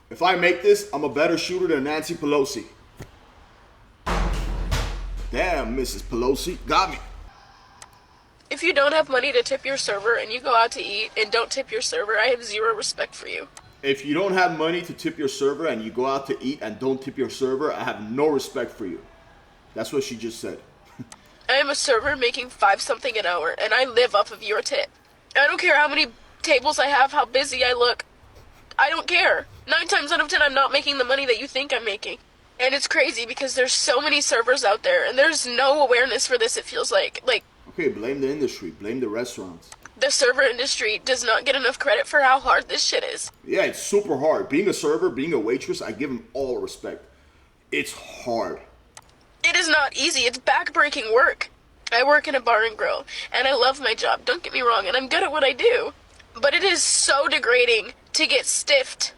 If I make this, I'm a better shooter than Nancy Pelosi. Damn, Mrs. Pelosi, got me. If you don't have money to tip your server and you go out to eat and don't tip your server, I have zero respect for you. If you don't have money to tip your server and you go out to eat and don't tip your server, I have no respect for you. That's what she just said. I am a server making 5 something an hour, and I live off of your tip. I don't care how many tables I have, how busy I look. I don't care. 9 times out of 10, I'm not making the money that you think I'm making. And it's crazy because there's so many servers out there, and there's no awareness for this, it feels like. Okay, blame the industry, blame the restaurants. The server industry does not get enough credit for how hard this shit is. Yeah, it's super hard. Being a server, being a waitress, I give them all respect. It's hard. It is not easy. It's backbreaking work. I work in a bar and grill, and I love my job, don't get me wrong, and I'm good at what I do. But it is so degrading to get stiffed,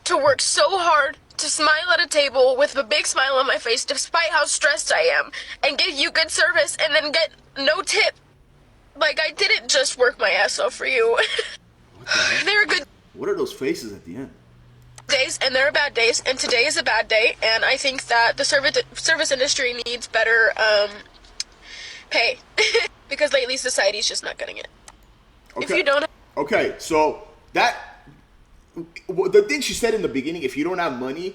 to work so hard, to smile at a table with a big smile on my face despite how stressed I am, and give you good service and then get no tip. Like, I didn't just work my ass off for you. What the heck? There are good What are those faces at the end? days and there are bad days, and today is a bad day, and I think that the service industry needs better pay. Because lately society's just not getting it. Okay. If you don't... Okay, so the thing she said in the beginning, if you don't have money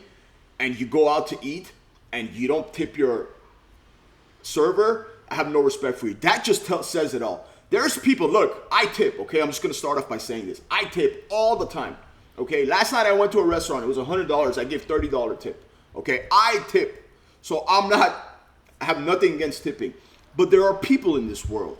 and you go out to eat and you don't tip your server, I have no respect for you. That just says it all. There's people, look, I tip, okay? I'm just going to start off by saying this. I tip all the time, okay? Last night I went to a restaurant. It was $100. I gave $30 tip, okay? I tip. So I have nothing against tipping. But there are people in this world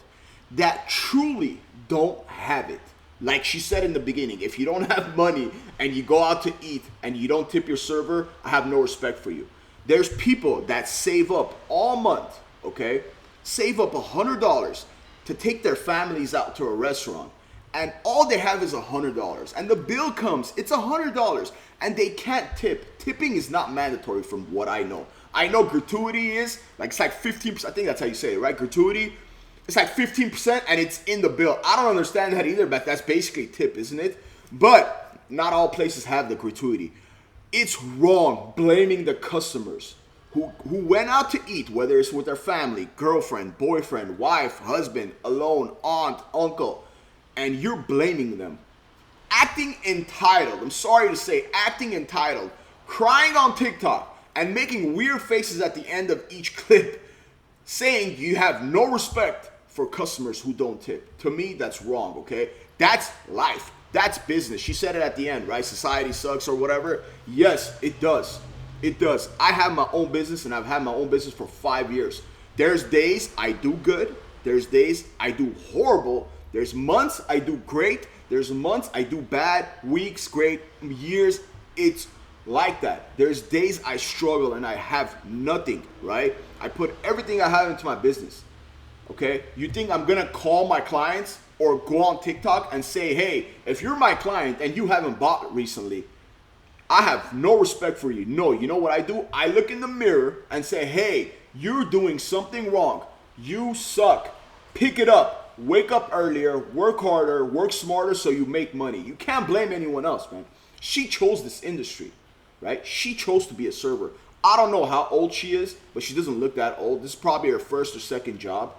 that truly don't have it. Like she said in the beginning, if you don't have money and you go out to eat and you don't tip your server, I have no respect for you. There's people that save up all month, okay? Save up $100 to take their families out to a restaurant, and all they have is $100, and the bill comes, it's $100, and they can't tip. Tipping is not mandatory from what I know. I know gratuity is, like, it's like 15%, I think that's how you say it, right? Gratuity, it's like 15% and it's in the bill. I don't understand that either, but that's basically tip, isn't it? But not all places have the gratuity. It's wrong blaming the customers who went out to eat, whether it's with their family, girlfriend, boyfriend, wife, husband, alone, aunt, uncle, and you're blaming them. Acting entitled, I'm sorry to say, acting entitled, crying on TikTok, and making weird faces at the end of each clip, saying you have no respect for customers who don't tip. To me, that's wrong, okay? That's life. That's business. She said it at the end, right? Society sucks or whatever. Yes, it does. It does. I have my own business, and I've had my own business for 5 years. There's days I do good. There's days I do horrible. There's months I do great. There's months I do bad. Weeks, great. Years. It's like that. There's days I struggle and I have nothing, right? I put everything I have into my business. Okay? You think I'm gonna call my clients or go on TikTok and say, hey, if you're my client and you haven't bought recently, I have no respect for you. No, you know what I do? I look in the mirror and say, hey, you're doing something wrong. You suck. Pick it up. Wake up earlier, work harder, work smarter so you make money. You can't blame anyone else, man. She chose this industry, right? She chose to be a server. I don't know how old she is, but she doesn't look that old. This is probably her first or second job.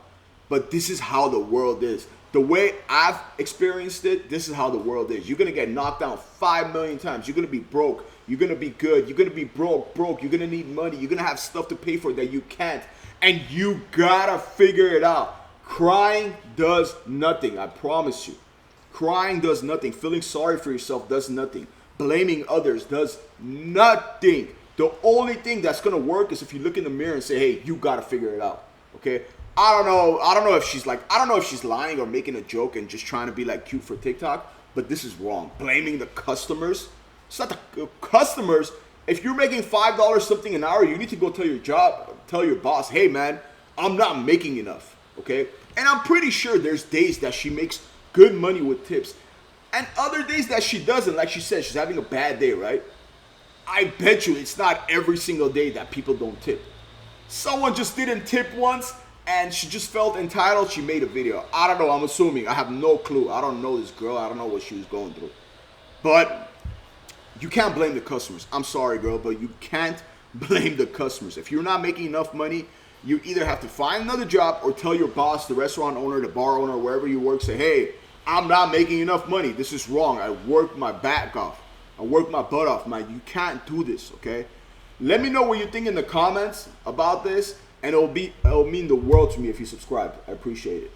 But this is how the world is. The way I've experienced it, this is how the world is. You're going to get knocked down 5 million times. You're going to be broke. You're going to be good. You're going to be broke. You're going to need money. You're going to have stuff to pay for that you can't. And you got to figure it out. Crying does nothing. I promise you. Crying does nothing. Feeling sorry for yourself does nothing. Blaming others does nothing. The only thing that's going to work is if you look in the mirror and say, hey, you got to figure it out. Okay? I don't know if she's lying or making a joke and just trying to be like cute for TikTok, but this is wrong. Blaming the customers. It's not the customers. If you're making $5 something an hour, you need to go tell your boss, hey man, I'm not making enough. Okay? And I'm pretty sure there's days that she makes good money with tips. And other days that she doesn't, like she said, she's having a bad day, right? I bet you it's not every single day that people don't tip. Someone just didn't tip once and she just felt entitled. She made a video. I don't know. I'm assuming. I have no clue. I don't know this girl. I don't know what she was going through. But you can't blame the customers. I'm sorry, girl, but you can't blame the customers. If you're not making enough money, you either have to find another job or tell your boss, the restaurant owner, the bar owner, wherever you work, say, hey, I'm not making enough money. This is wrong. I worked my back off. I worked my butt off. You can't do this, okay? Let me know what you think in the comments about this, and it'll mean the world to me if you subscribe. I appreciate it.